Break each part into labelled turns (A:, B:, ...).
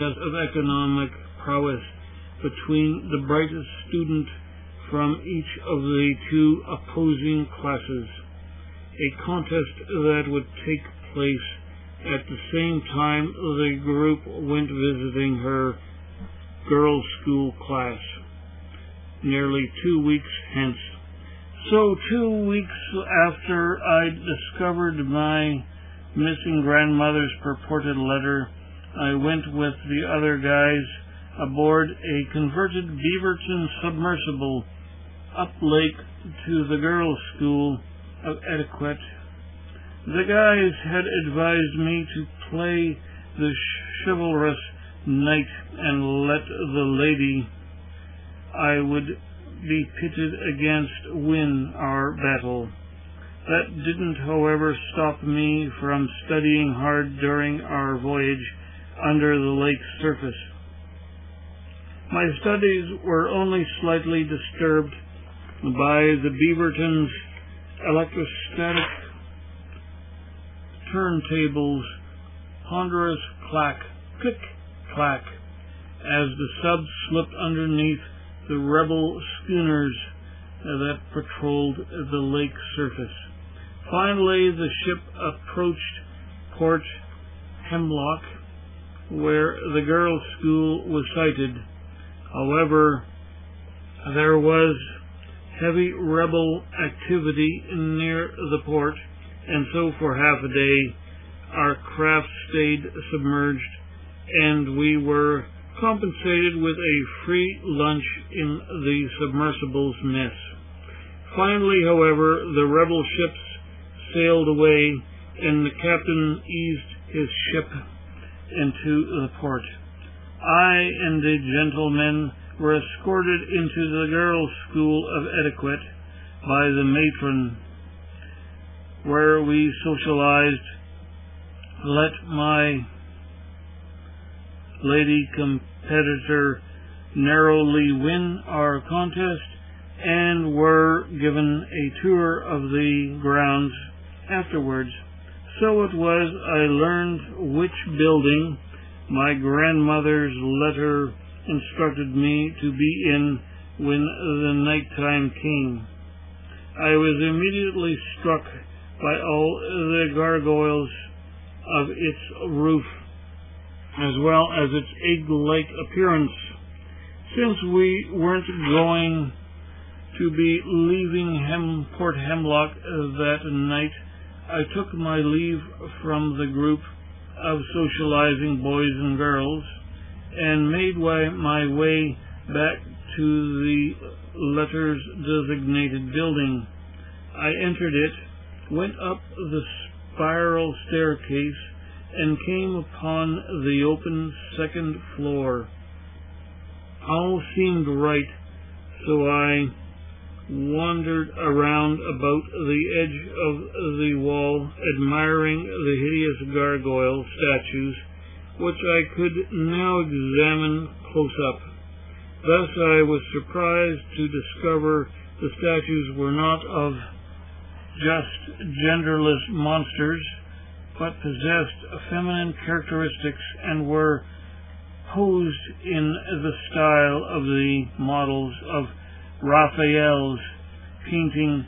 A: of economic prowess between the brightest student from each of the two opposing classes, a contest that would take place at the same time the group went visiting her girls' school class, nearly 2 weeks hence. So 2 weeks after I discovered my missing grandmother's purported letter, I went with the other guys aboard a converted Beaverton submersible up lake to the girls' school of etiquette. The guys had advised me to play the chivalrous knight and let the lady I would be pitted against win our battle. That didn't, however, stop me from studying hard during our voyage under the lake's surface. My studies were only slightly disturbed by the Beaverton's electrostatic turntables' ponderous clack, click, clack, as the sub slipped underneath the rebel schooners that patrolled the lake surface. Finally, the ship approached Port Hemlock, where the girls' school was sighted. However, there was heavy rebel activity near the port, and so for half a day our craft stayed submerged, and we were compensated with a free lunch in the submersible's mess. Finally, however, the rebel ships sailed away, and the captain eased his ship into the port. I and the gentlemen were escorted into the girls' school of etiquette by the matron, where we socialized, let my lady competitor narrowly win our contest, and were given a tour of the grounds afterwards. So it was I learned which building my grandmother's letter instructed me to be in when the nighttime came. I was immediately struck by all the gargoyles of its roof, as well as its egg-like appearance. Since we weren't going to be leaving Port Hemlock that night, I took my leave from the group of socializing boys and girls, and made my way back to the letter's designated building. I entered it, went up the spiral staircase, and came upon the open second floor. All seemed right, so I wandered around about the edge of the wall, admiring the hideous gargoyle statues, which I could now examine close up. Thus I was surprised to discover the statues were not of just genderless monsters, but possessed feminine characteristics and were posed in the style of the models of Raphael's painting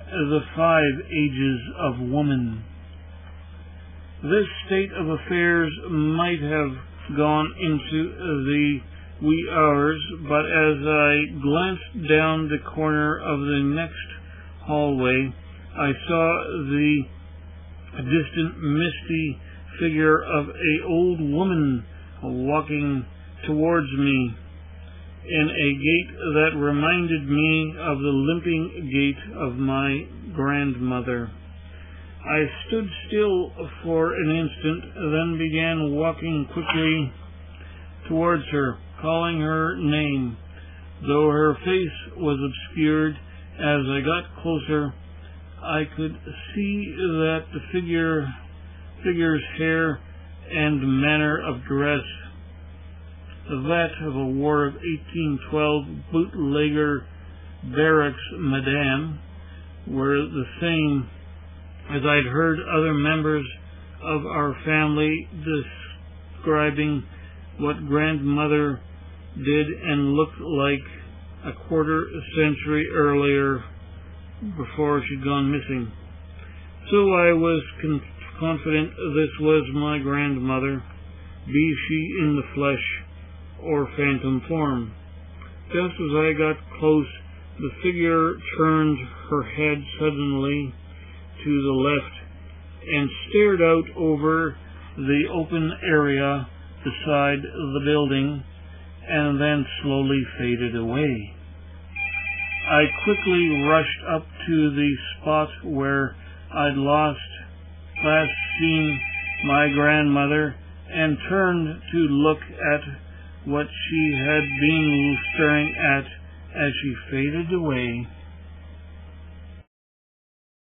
A: The 5 Ages of Woman. This state of affairs might have gone into the wee hours, but as I glanced down the corner of the next hallway, I saw the distant, misty figure of an old woman walking towards me in a gait that reminded me of the limping gait of my grandmother. I stood still for an instant, then began walking quickly towards her, calling her name. Though her face was obscured, as I got closer, I could see that the figure's hair and manner of dress, that of a War of 1812 bootlegger barracks madame, were the same as I'd heard other members of our family describing what grandmother did and looked like a quarter century earlier before she'd gone missing. So I was confident this was my grandmother, be she in the flesh or phantom form. Just as I got close, the figure turned her head suddenly to the left and stared out over the open area beside the building and then slowly faded away. I quickly rushed up to the spot where I'd last seen my grandmother and turned to look at what she had been staring at as she faded away.